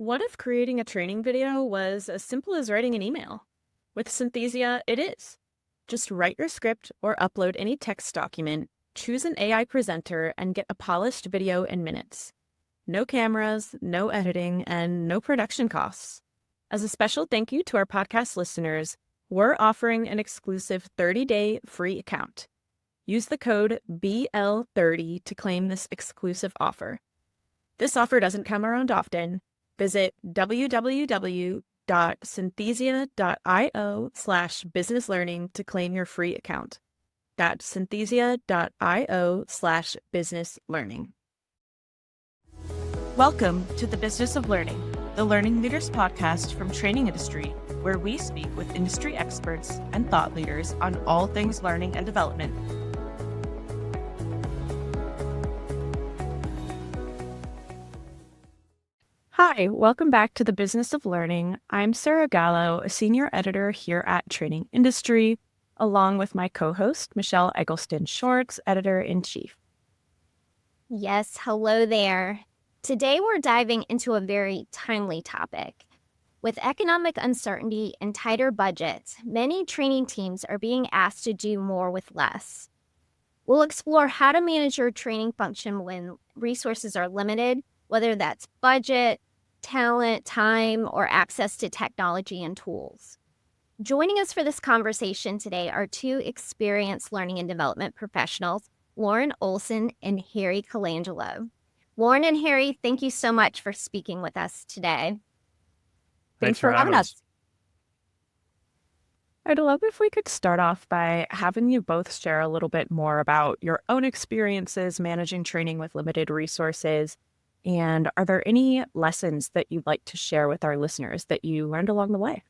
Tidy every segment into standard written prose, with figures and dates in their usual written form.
What if creating a training video was as simple as writing an email? With Synthesia, it is. Just write your script or upload any text document, choose an AI presenter, and get a polished video in minutes. No cameras, no editing, and no production costs. As a special thank you to our podcast listeners, we're offering an exclusive 30-day free account. Use the code BL30 to claim this exclusive offer. This offer doesn't come around often. Visit www.synthesia.io/businesslearning to claim your free account. That's synthesia.io/businesslearning. Welcome to the Business of Learning, the Learning Leaders podcast from Training Industry, where we speak with industry experts and thought leaders on all things learning and development. Hi, welcome back to the Business of Learning. I'm Sarah Gallo, a senior editor here at Training Industry, along with my co-host, Michelle Eggleston-Shorts, editor-in-chief. Yes, hello there. Today we're diving into a very timely topic. With economic uncertainty and tighter budgets, many training teams are being asked to do more with less. We'll explore how to manage your training function when resources are limited, whether that's budget, talent, time, or access to technology and tools. Joining us for this conversation today are two experienced learning and development professionals, Lauren Olson and Harry Colangelo. Lauren and Harry, thank you so much for speaking with us today. Thanks for having us. I'd love if we could start off by having you both share a little bit more about your own experiences managing training with limited resources. And are there any lessons that you'd like to share with our listeners that you learned along the way?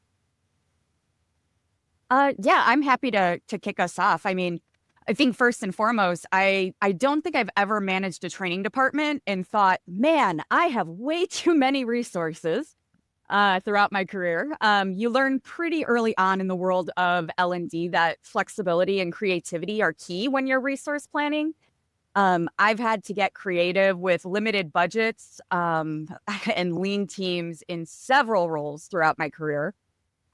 Yeah, I'm happy to kick us off. I mean, I think first and foremost, I don't think I've ever managed a training department and thought, man, I have way too many resources throughout my career. You learn pretty early on in the world of L&D that flexibility and creativity are key when you're resource planning. I've had to get creative with limited budgets and lean teams in several roles throughout my career.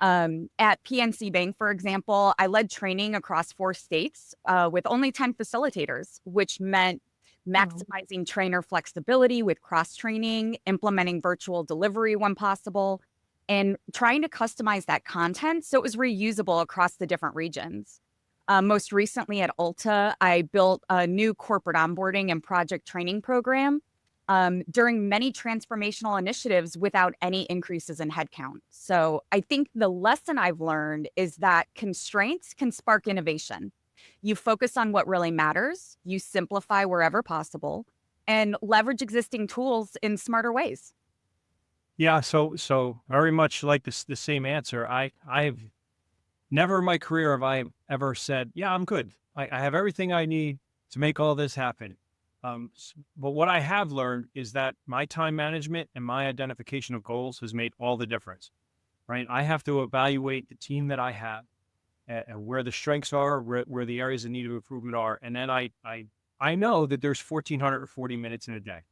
At PNC Bank, for example, I led training across 4 states with only 10 facilitators, which meant maximizing trainer flexibility with cross-training, implementing virtual delivery when possible, and trying to customize that content so it was reusable across the different regions. Most recently at Ulta, I built a new corporate onboarding and project training program during many transformational initiatives without any increases in headcount. So I think the lesson I've learned is that constraints can spark innovation. You focus on what really matters, you simplify wherever possible, and leverage existing tools in smarter ways. Yeah, so very much like the same answer. I've never in my career have I ever said, yeah, I'm good. I have everything I need to make all this happen. But what I have learned is that my time management and my identification of goals has made all the difference, right? I have to evaluate the team that I have and where the strengths are, where the areas that need improvement are. And then I know that there's 1,440 minutes in a day.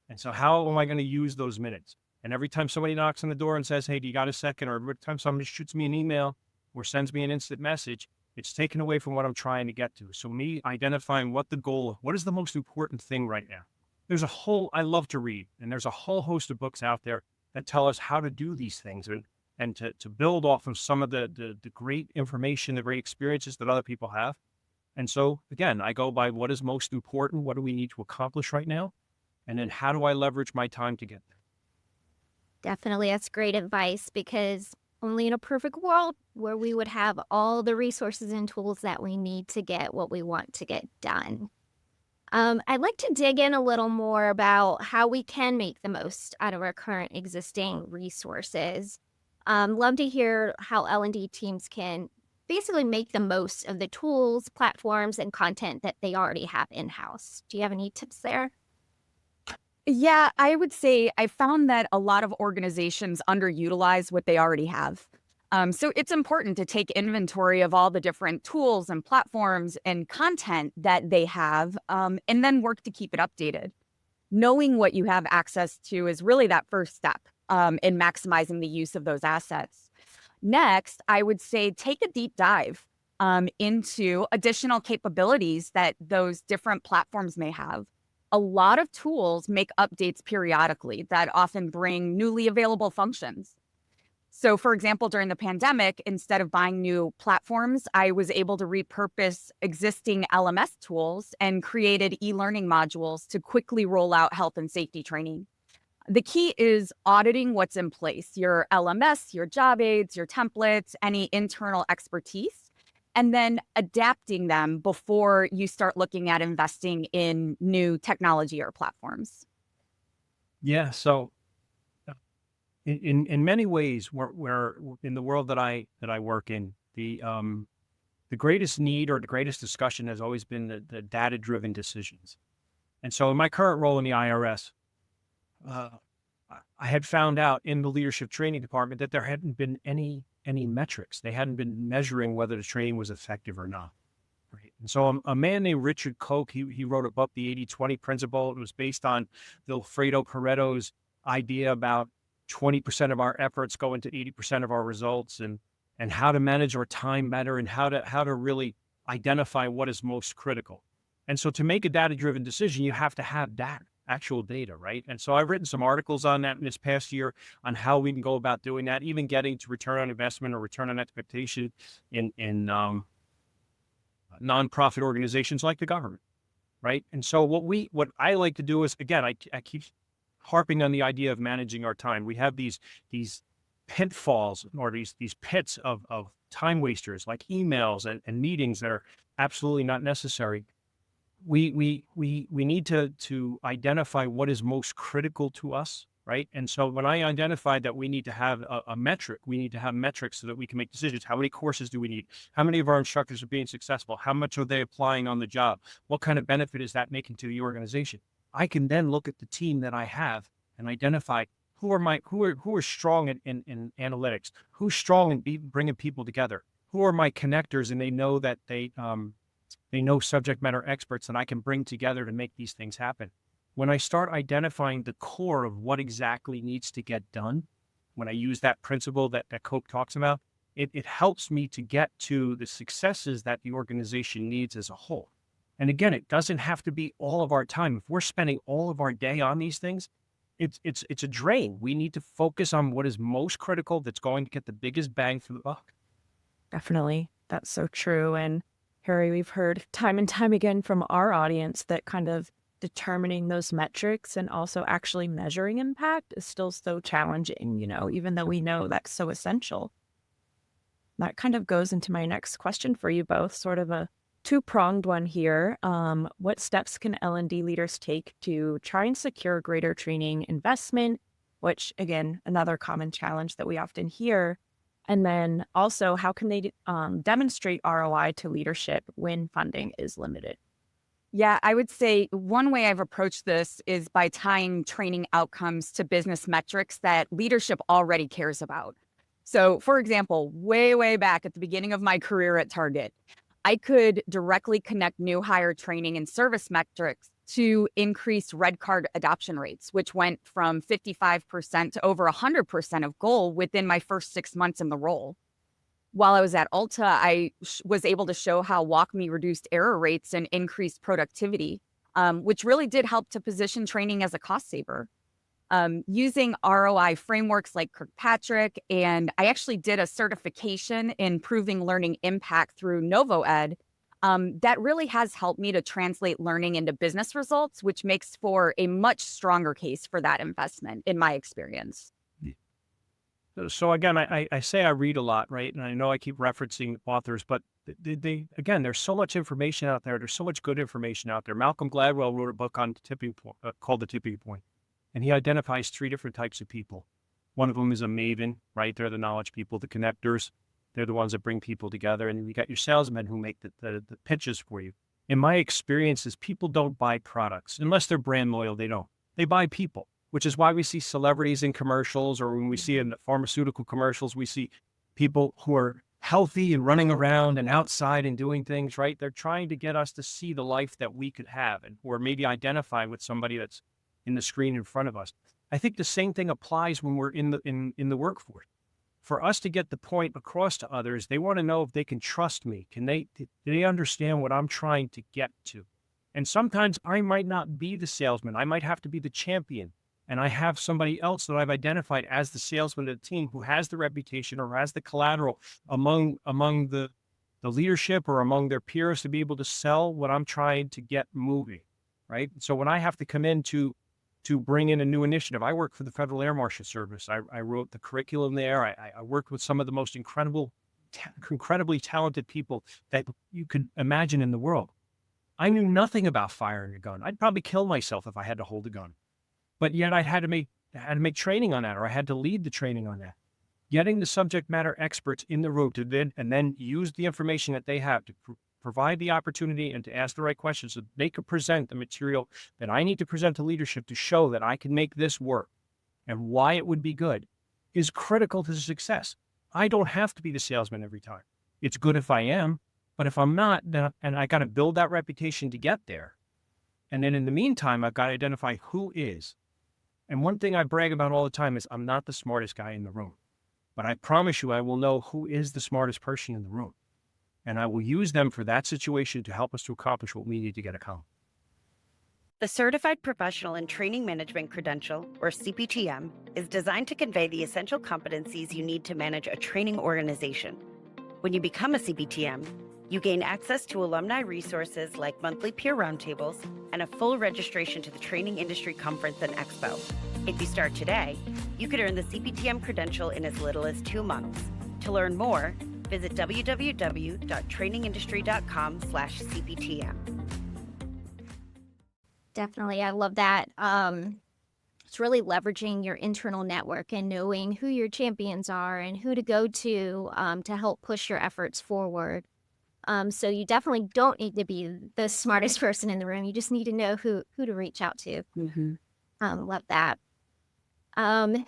And so how am I going to use those minutes? And every time somebody knocks on the door and says, hey, do you got a second? Or every time somebody shoots me an email or sends me an instant message, it's taken away from what I'm trying to get to. So me identifying what is the most important thing right now? I love to read, and there's a whole host of books out there that tell us how to do these things and to build off of some of the great information, the great experiences that other people have. And so again, I go by what is most important, what do we need to accomplish right now? And then how do I leverage my time to get there? Definitely, that's great advice because only in a perfect world where we would have all the resources and tools that we need to get what we want to get done. I'd like to dig in a little more about how we can make the most out of our current existing resources. Love to hear how L&D teams can basically make the most of the tools, platforms, and content that they already have in-house. Do you have any tips there? Yeah, I would say I found that a lot of organizations underutilize what they already have. So it's important to take inventory of all the different tools and platforms and content that they have, and then work to keep it updated. Knowing what you have access to is really that first step. in maximizing the use of those assets. Next, I would say take a deep dive into additional capabilities that those different platforms may have. A lot of tools make updates periodically that often bring newly available functions. So, for example, during the pandemic, instead of buying new platforms, I was able to repurpose existing LMS tools and created e-learning modules to quickly roll out health and safety training. The key is auditing what's in place, your LMS, your job aids, your templates, any internal expertise, and then adapting them before you start looking at investing in new technology or platforms. Yeah. So in many ways, where in the world that I work in, the greatest need or the greatest discussion has always been the data-driven decisions. And so in my current role in the IRS, I had found out in the leadership training department that there hadn't been any metrics. They hadn't been measuring whether the training was effective or not. Right. And so a man named Richard Koch, he wrote a book, The 80-20 Principle. It was based on the Alfredo Pareto's idea about 20% of our efforts go into 80% of our results, and how to manage our time better, and how to really identify what is most critical. And so to make a data-driven decision, you have to have data, actual data, right? And so I've written some articles on that in this past year on how we can go about doing that, even getting to return on investment or return on expectation in nonprofit organizations like the government, right? And so what I like to do is, again, I keep harping on the idea of managing our time. We have these pitfalls, or these pits of time wasters, like emails and meetings that are absolutely not necessary. We need to identify what is most critical to us, right? And so when I identified that we need to have a metric, we need to have metrics so that we can make decisions. How many courses do we need? How many of our instructors are being successful? How much are they applying on the job? What kind of benefit is that making to the organization? I can then look at the team that I have and identify who are strong in analytics, who's strong in bringing people together, who are my connectors, and they know that they know subject matter experts that I can bring together to make these things happen. When I start identifying the core of what exactly needs to get done, when I use that principle that Koch talks about, it helps me to get to the successes that the organization needs as a whole. And again, it doesn't have to be all of our time. If we're spending all of our day on these things, it's a drain. We need to focus on what is most critical, that's going to get the biggest bang for the buck. Definitely. That's so true. And Harry, we've heard time and time again from our audience that kind of determining those metrics and also actually measuring impact is still so challenging, even though we know that's so essential. That kind of goes into my next question for you both, sort of a two-pronged one here. What steps can L&D leaders take to try and secure greater training investment, which, again, another common challenge that we often hear? And then also, how can they demonstrate ROI to leadership when funding is limited? Yeah, I would say one way I've approached this is by tying training outcomes to business metrics that leadership already cares about. So, for example, way back at the beginning of my career at Target, I could directly connect new hire training and service metrics to increased red card adoption rates, which went from 55% to over 100% of goal within my first 6 months in the role. While I was at Ulta, I was able to show how WalkMe reduced error rates and increased productivity, which really did help to position training as a cost saver. Using ROI frameworks like Kirkpatrick, and I actually did a certification in proving learning impact through NovoEd. That really has helped me to translate learning into business results, which makes for a much stronger case for that investment, in my experience. So again, I say I read a lot, right? And I know I keep referencing authors, but they again, there's so much information out there. There's so much good information out there. Malcolm Gladwell wrote a book on tipping point, called The Tipping Point, and he identifies 3 different types of people. One of them is a maven, right? They're the knowledge people, the connectors. They're the ones that bring people together. And you got your salesmen who make the pitches for you. In my experiences, people don't buy products unless they're brand loyal. They don't. They buy people, which is why we see celebrities in commercials, or when we see in the pharmaceutical commercials, we see people who are healthy and running around and outside and doing things, right? They're trying to get us to see the life that we could have, and or maybe identify with somebody that's in the screen in front of us. I think the same thing applies when we're in the workforce. For us to get the point across to others, they want to know if they can trust me. Do they understand what I'm trying to get to? And sometimes I might not be the salesman. I might have to be the champion. And I have somebody else that I've identified as the salesman of the team who has the reputation or has the collateral among the leadership or among their peers to be able to sell what I'm trying to get moving, right? So when I have to come in to bring in a new initiative, I work for the Federal Air Marshal Service. I wrote the curriculum there. I worked with some of the most incredibly talented people that you could imagine in the world. I knew nothing about firing a gun. I'd probably kill myself if I had to hold a gun. But yet I had to make training on that, or I had to lead the training on that. Getting the subject matter experts in the room to then use the information that they have to provide the opportunity and to ask the right questions so they could present the material that I need to present to leadership to show that I can make this work and why it would be good is critical to success. I don't have to be the salesman every time. It's good if I am, but if I'm not, and I got to build that reputation to get there. And then in the meantime, I've got to identify who is. And one thing I brag about all the time is I'm not the smartest guy in the room, but I promise you I will know who is the smartest person in the room. And I will use them for that situation to help us to accomplish what we need to get accomplished. The Certified Professional in Training Management Credential, or CPTM, is designed to convey the essential competencies you need to manage a training organization. When you become a CPTM, you gain access to alumni resources like monthly peer roundtables and a full registration to the Training Industry Conference and Expo. If you start today, you could earn the CPTM credential in as little as 2 months. To learn more, visit www.trainingindustry.com/CPTM. Definitely. I love that. It's really leveraging your internal network and knowing who your champions are and who to go to help push your efforts forward. So you definitely don't need to be the smartest person in the room. You just need to know who to reach out to. Love that.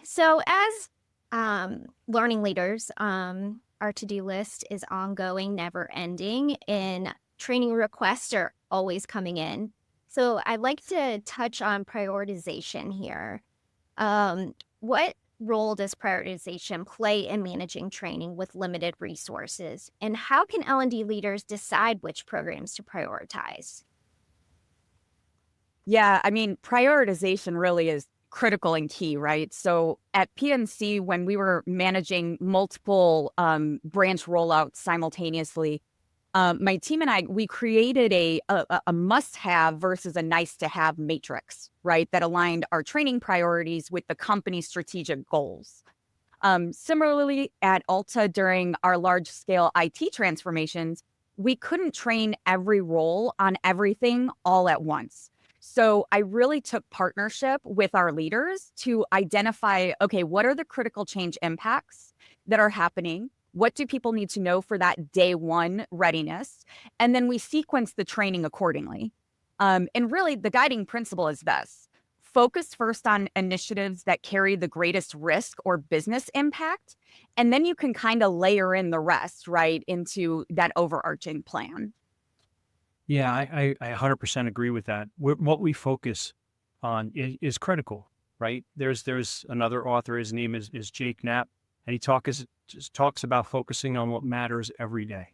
So as learning leaders, our to-do list is ongoing, never ending, and training requests are always coming in. So I'd like to touch on prioritization here. What role does prioritization play in managing training with limited resources? And how can L&D leaders decide which programs to prioritize? Yeah, I mean, prioritization really is critical and key, right? So at PNC, when we were managing multiple branch rollouts simultaneously, my team and I, we created a must-have versus a nice-to-have matrix, right? That aligned our training priorities with the company's strategic goals. Similarly, at Alta, during our large-scale IT transformations, we couldn't train every role on everything all at once. So I really took partnership with our leaders to identify, okay, what are the critical change impacts that are happening? What do people need to know for that day one readiness? And then we sequence the training accordingly. And really, the guiding principle is this: focus first on initiatives that carry the greatest risk or business impact, and then you can kind of layer in the rest, right, into that overarching plan. Yeah, I 100% agree with that. What we focus on is critical, right? There's another author, his name is Jake Knapp, and he talks about focusing on what matters every day,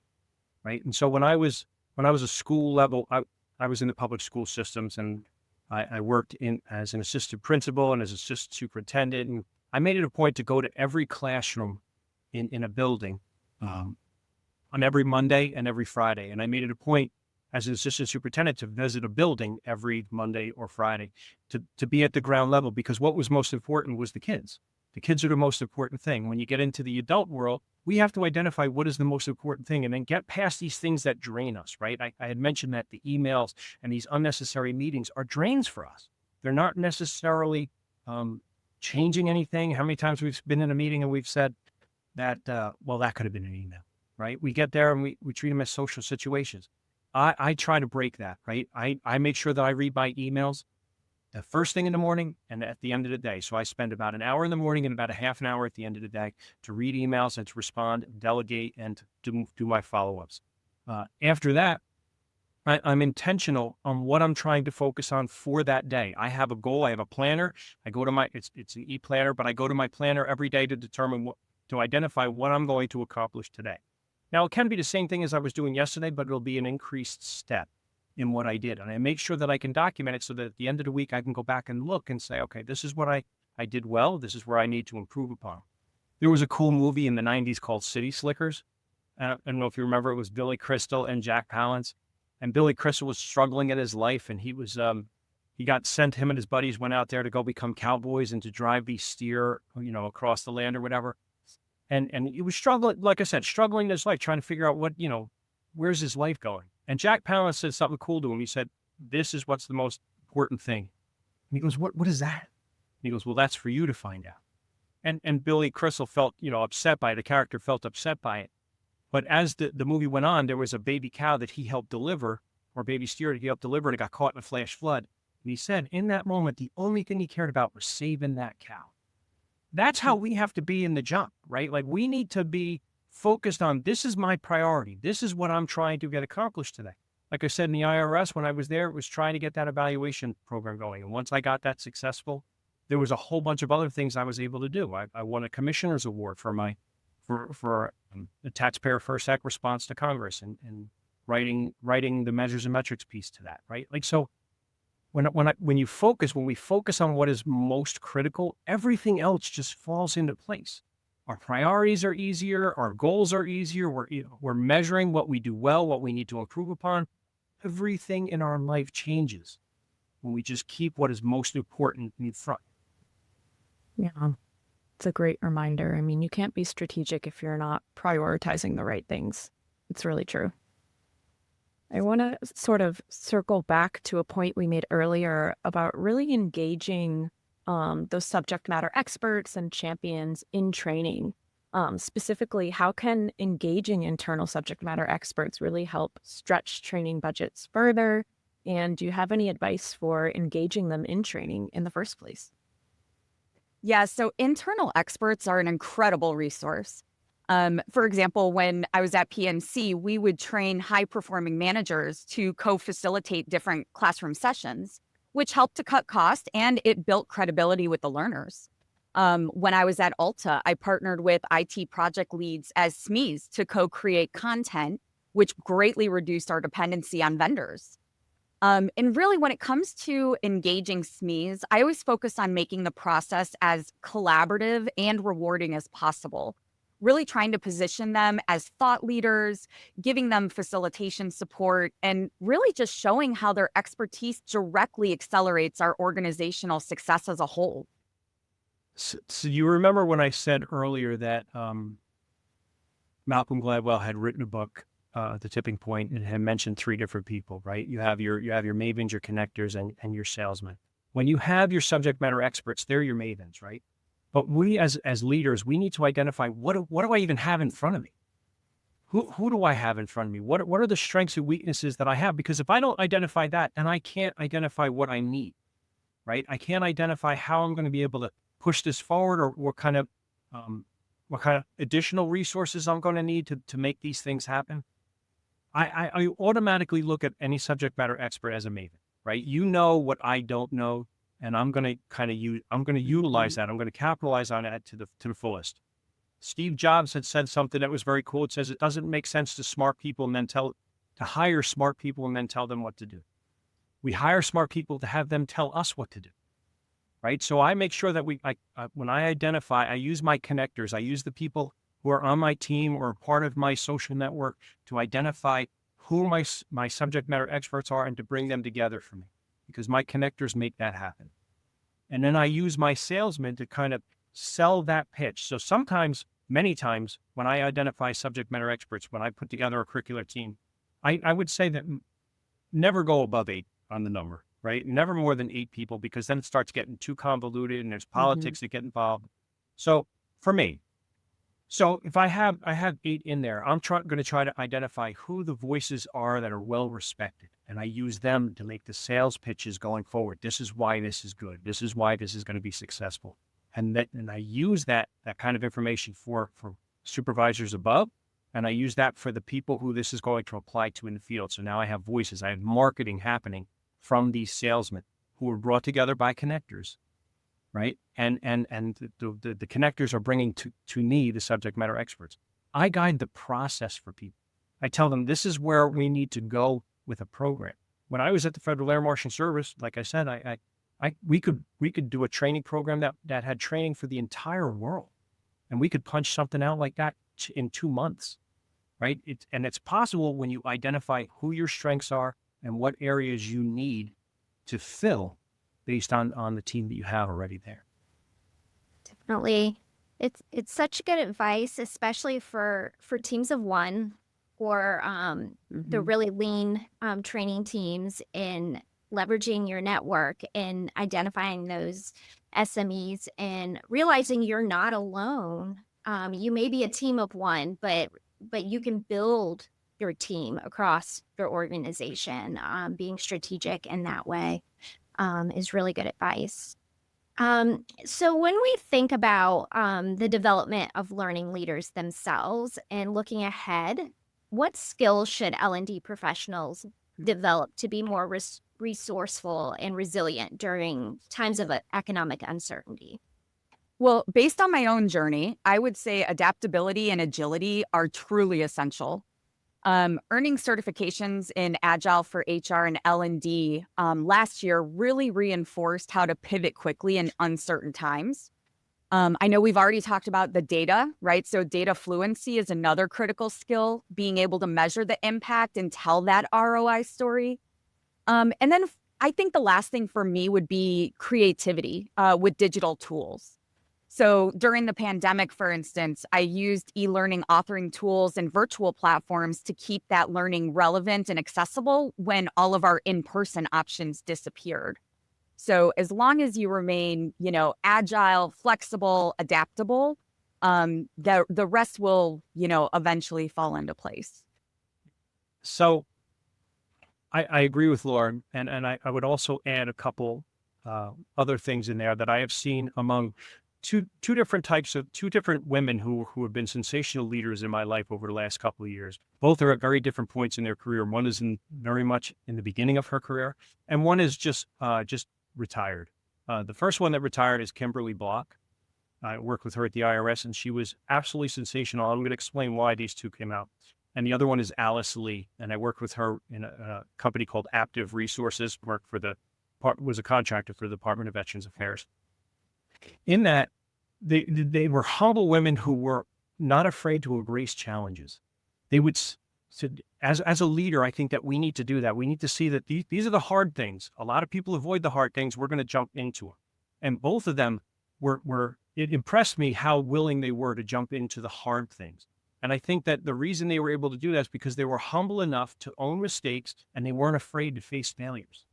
right? And so when I was a school level, I was in the public school systems, and I worked as an assistant principal and as assistant superintendent, and I made it a point to go to every classroom in a building on every Monday and every Friday, and I made it a point as an assistant superintendent to visit a building every Monday or Friday to be at the ground level, because what was most important was the kids. The kids are the most important thing. When you get into the adult world, we have to identify what is the most important thing and then get past these things that drain us, right? I had mentioned that the emails and these unnecessary meetings are drains for us. They're not necessarily changing anything. How many times we've been in a meeting and we've said that, well, that could have been an email, right? We get there and we treat them as social situations. I try to break that, right? I make sure that I read my emails the first thing in the morning and at the end of the day. So I spend about an hour in the morning and about a half an hour at the end of the day to read emails and to respond, delegate, and to do my follow-ups. After that, I'm intentional on what I'm trying to focus on for that day. I have a goal. I have a planner. I go to it's an e-planner, but I go to my planner every day to to identify what I'm going to accomplish today. Now, it can be the same thing as I was doing yesterday, but it'll be an increased step in what I did. And I make sure that I can document it so that at the end of the week, I can go back and look and say, okay, this is what I did well. This is where I need to improve upon. There was a cool movie in the 90s called City Slickers. I don't know if you remember, it was Billy Crystal and Jack Palance. And Billy Crystal was struggling in his life, and he got sent, him and his buddies went out there to go become cowboys and to drive these steer, across the land or whatever. And he was struggling, like I said, struggling in his life, trying to figure out where's his life going. And Jack Palance said something cool to him. He said, this is what's the most important thing. And he goes, what is that? And he goes, well, that's for you to find out. And Billy Crystal felt, upset by it. The character felt upset by it. But as the movie went on, there was a baby cow that he helped deliver, or baby steer that he helped deliver, and it got caught in a flash flood. And he said, in that moment, the only thing he cared about was saving that cow. That's how we have to be in the jump, right? Like, we need to be focused on, this is my priority. This is what I'm trying to get accomplished today. Like I said, in the IRS, when I was there, it was trying to get that evaluation program going. And once I got that successful, there was a whole bunch of other things I was able to do. I won a commissioner's award for the Taxpayer First Act response to Congress and writing the measures and metrics piece to that, right? Like, so when we focus on what is most critical, everything else just falls into place. Our priorities are easier. Our goals are easier. We're measuring what we do well, what we need to improve upon. Everything in our life changes when we just keep what is most important in front. Yeah. It's a great reminder. I mean, you can't be strategic if you're not prioritizing the right things. It's really true. I want to sort of circle back to a point we made earlier about really engaging those subject matter experts and champions in training. Specifically, how can engaging internal subject matter experts really help stretch training budgets further? And do you have any advice for engaging them in training in the first place? Yeah, so internal experts are an incredible resource. For example, when I was at PNC, we would train high-performing managers to co-facilitate different classroom sessions, which helped to cut costs, and it built credibility with the learners. When I was at Ulta, I partnered with IT project leads as SMEs to co-create content, which greatly reduced our dependency on vendors. And really, when it comes to engaging SMEs, I always focus on making the process as collaborative and rewarding as possible, really trying to position them as thought leaders, giving them facilitation support, and really just showing how their expertise directly accelerates our organizational success as a whole. So you remember when I said earlier that Malcolm Gladwell had written a book, The Tipping Point, and had mentioned 3 different people, right? You have your mavens, your connectors, and your salesmen. When you have your subject matter experts, they're your mavens, right? But we as leaders, we need to identify what do I even have in front of me? Who do I have in front of me? What are the strengths and weaknesses that I have? Because if I don't identify that, then I can't identify what I need, right? I can't identify how I'm going to be able to push this forward, or what kind of additional resources I'm going to need to make these things happen. I automatically look at any subject matter expert as a maven, right? You know what I don't know, and I'm going to utilize that. I'm going to capitalize on that to the fullest. Steve Jobs had said something that was very cool. It says it doesn't make sense to hire smart people and then tell them what to do. We hire smart people to have them tell us what to do, right? So I make sure that when I identify, I use my connectors. I use the people who are on my team or part of my social network to identify who my subject matter experts are and to bring them together for me, because my connectors make that happen. And then I use my salesmen to kind of sell that pitch. So many times, when I identify subject matter experts, when I put together a curricular team, I would say that never go above 8 on the number, right? Never more than 8 people, because then it starts getting too convoluted and there's politics that get involved. So for me, if I have 8 in there, I'm going to try to identify who the voices are that are well respected, and I use them to make the sales pitches going forward. This is why this is good. This is why this is going to be successful, and I use that kind of information for supervisors above, And I use that for the people who this is going to apply to in the field. So now I have voices, I have marketing happening from these salesmen who were brought together by connectors, right? And the connectors are bringing to me the subject matter experts. I guide the process for people. I tell them this is where we need to go with a program. When I was at the Federal Air Marshal Service, like I said, we could do a training program that had training for the entire world, and we could punch something out like that in 2 months, right? It's possible when you identify who your strengths are and what areas you need to fill based on the team that you have already there. Definitely. It's such good advice, especially for teams of one or the really lean training teams, in leveraging your network and identifying those SMEs and realizing you're not alone. You may be a team of one, but you can build your team across your organization. Being strategic in that way is really good advice. So when we think about the development of learning leaders themselves and looking ahead, what skills should L&D professionals develop to be more resourceful and resilient during times of economic uncertainty? Well, based on my own journey, I would say adaptability and agility are truly essential. Earning certifications in Agile for HR and L&D last year really reinforced how to pivot quickly in uncertain times. I know we've already talked about the data, right? So data fluency is another critical skill, being able to measure the impact and tell that ROI story. And then I think the last thing for me would be creativity with digital tools. So during the pandemic, for instance, I used e-learning authoring tools and virtual platforms to keep that learning relevant and accessible when all of our in-person options disappeared. So as long as you remain, agile, flexible, adaptable, the rest will, eventually fall into place. So I agree with Lauren, and I would also add a couple other things in there that I have seen among two different women who have been sensational leaders in my life over the last couple of years. Both are at very different points in their career. One is very much in the beginning of her career, and one is just retired. The first one that retired is Kimberly Block. I worked with her at the IRS, and she was absolutely sensational. I'm going to explain why these two came out. And the other one is Alice Lee, and I worked with her in a company called Active Resources. Was a contractor for the Department of Veterans Affairs. In that, they were humble women who were not afraid to embrace challenges. They would, as a leader, I think that we need to do that. We need to see that these are the hard things. A lot of people avoid the hard things. We're going to jump into them. And both of them it impressed me how willing they were to jump into the hard things. And I think that the reason they were able to do that is because they were humble enough to own mistakes, and they weren't afraid to face failures,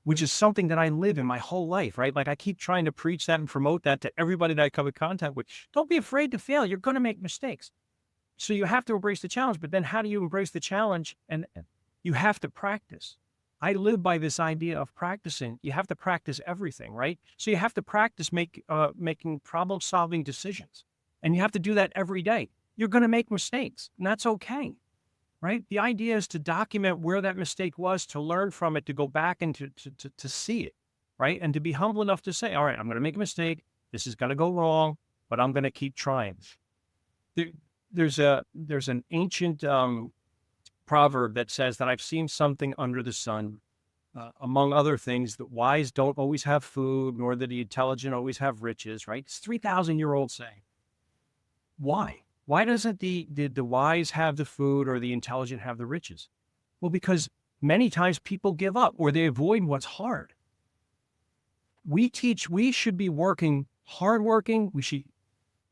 which is something that I live in my whole life, right? Like I keep trying to preach that and promote that to everybody that I come in contact with. Don't be afraid to fail. You're going to make mistakes. So you have to embrace the challenge, but then how do you embrace the challenge? And you have to practice. I live by this idea of practicing. You have to practice everything, right? So you have to practice making problem-solving decisions. And you have to do that every day. You're going to make mistakes, and that's okay. Right? The idea is to document where that mistake was, to learn from it, to go back and to see it, right? And to be humble enough to say, all right, I'm going to make a mistake. This is going to go wrong, but I'm going to keep trying. There's an ancient proverb that says that I've seen something under the sun, among other things, that wise don't always have food, nor that the intelligent always have riches, right? It's 3,000-year-old saying. Why? Why doesn't the wise have the food or the intelligent have the riches? Well, because many times people give up or they avoid what's hard. We should be hardworking. We should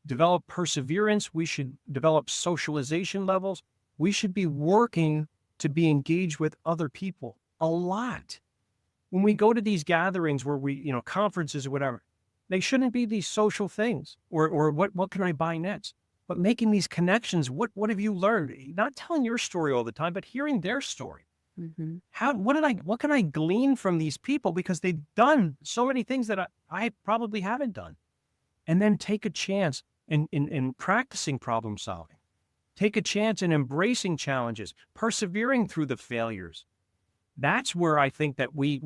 develop perseverance. We should develop socialization levels. We should be working to be engaged with other people a lot. When we go to these gatherings where conferences or whatever, they shouldn't be these social things or what can I buy next? But making these connections, what have you learned? Not telling your story all the time, but hearing their story. Mm-hmm. What can I glean from these people? Because they've done so many things that I probably haven't done. And then take a chance in practicing problem solving. take a chance in embracing challenges, persevering through the failures. That's where I think that we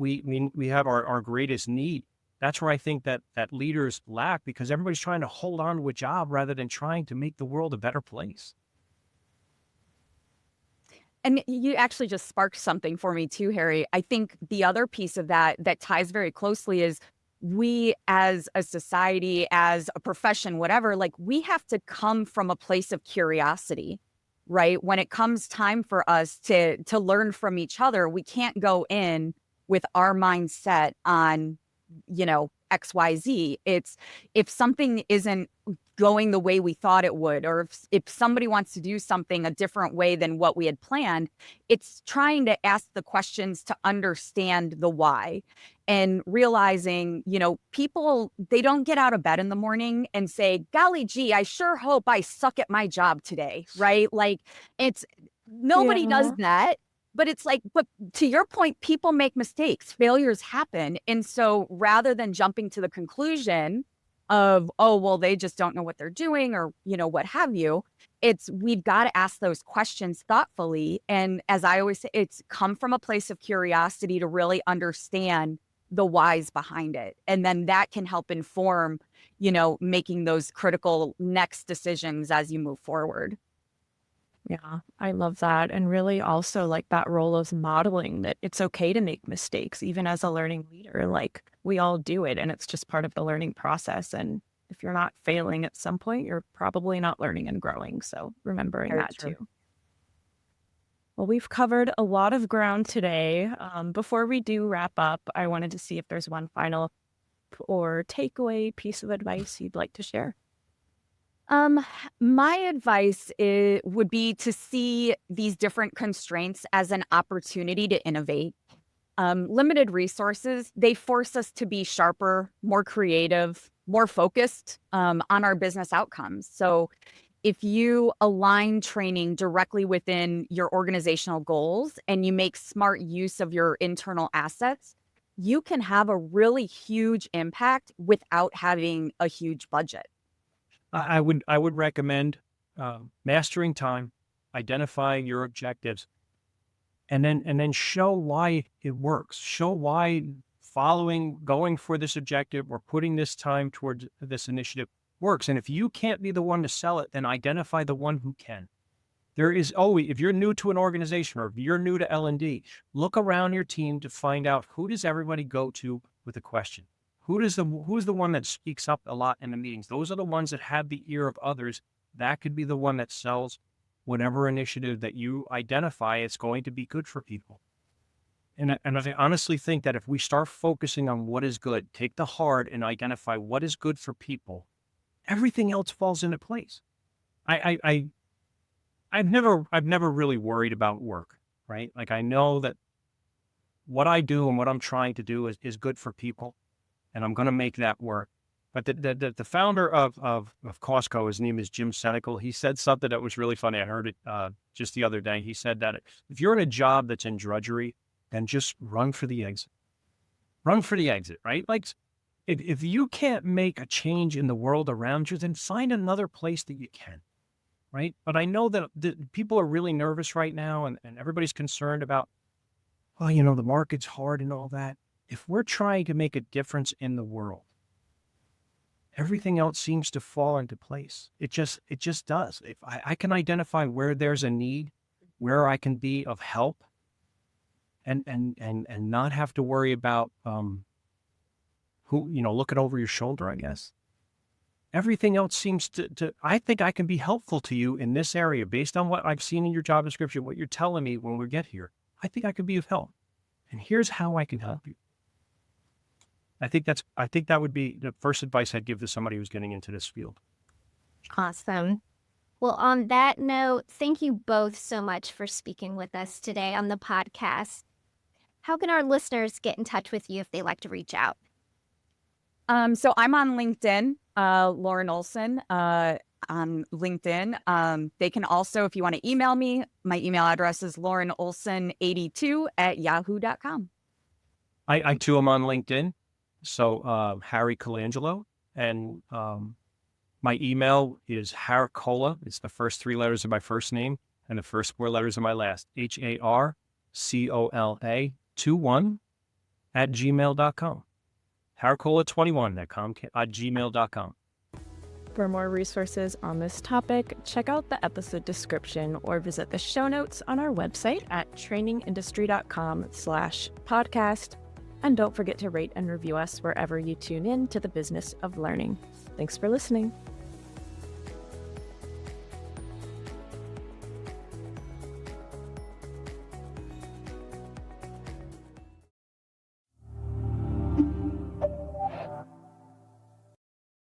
have our greatest need. That's where I think that leaders lack, because everybody's trying to hold on to a job rather than trying to make the world a better place. And you actually just sparked something for me too, Harry. I think the other piece of that ties very closely is we as a society, as a profession, whatever, like we have to come from a place of curiosity, right? When it comes time for us to learn from each other, we can't go in with our mindset on, XYZ. It's if something isn't going the way we thought it would, or if somebody wants to do something a different way than what we had planned, it's trying to ask the questions to understand the why, and realizing, people, they don't get out of bed in the morning and say, golly gee, I sure hope I suck at my job today, right? Like nobody does that. But it's like, but to your point, people make mistakes, failures happen. And so rather than jumping to the conclusion of, oh, well, they just don't know what they're doing, or, what have you, we've got to ask those questions thoughtfully. And as I always say, it's come from a place of curiosity to really understand the whys behind it. And then that can help inform, making those critical next decisions as you move forward. Yeah, I love that. And really also like that role of modeling that it's okay to make mistakes, even as a learning leader. Like we all do it, and it's just part of the learning process. And if you're not failing at some point, you're probably not learning and growing. So remembering Very that true. too. Well, we've covered a lot of ground today. Before we do wrap up, I wanted to see if there's one final or takeaway piece of advice you'd like to share. My advice would be to see these different constraints as an opportunity to innovate. Limited resources, they force us to be sharper, more creative, more focused on our business outcomes. So if you align training directly within your organizational goals and you make smart use of your internal assets, you can have a really huge impact without having a huge budget. I would recommend mastering time, identifying your objectives, and then show why it works. Show why going for this objective or putting this time towards this initiative works. And if you can't be the one to sell it, then identify the one who can. There is always, if you're new to an organization or if you're new to L&D, look around your team to find out who does everybody go to with a question. Who's the one that speaks up a lot in the meetings? Those are the ones that have the ear of others. That could be the one that sells whatever initiative that you identify is going to be good for people. And I honestly think that if we start focusing on what is good, take the hard and identify what is good for people, everything else falls into place. I've never really worried about work, right? Like I know that what I do and what I'm trying to do is good for people, and I'm going to make that work. But the founder of Costco, his name is Jim Senecal. He said something that was really funny. I heard it just the other day. He said that if you're in a job that's in drudgery, then just run for the exit. Run for the exit, right? Like if you can't make a change in the world around you, then find another place that you can, right? But I know that people are really nervous right now, and everybody's concerned about, well, the market's hard and all that. If we're trying to make a difference in the world, everything else seems to fall into place. It just does. If I can identify where there's a need, where I can be of help, and not have to worry about who, looking over your shoulder, I guess. Everything else seems to I think I can be helpful to you in this area based on what I've seen in your job description, what you're telling me when we get here. I think I can be of help. And here's how I can help you. I think that would be the first advice I'd give to somebody who's getting into this field. Awesome. Well, on that note, thank you both so much for speaking with us today on the podcast. How can our listeners get in touch with you if they like to reach out? So I'm on LinkedIn, Lauren Olson, on LinkedIn. They can also, if you want to email me, my email address is laurenolson82@yahoo.com. I too am on LinkedIn. So Harry Colangelo, and My email is Harcola. It's the first 3 letters of my first name and the first 4 letters of my last. HARCOLA 21 at gmail.com. Harcola21 at gmail.com. For more resources on this topic, check out the episode description or visit the show notes on our website at trainingindustry.com/podcast. And don't forget to rate and review us wherever you tune in to the business of learning. Thanks for listening.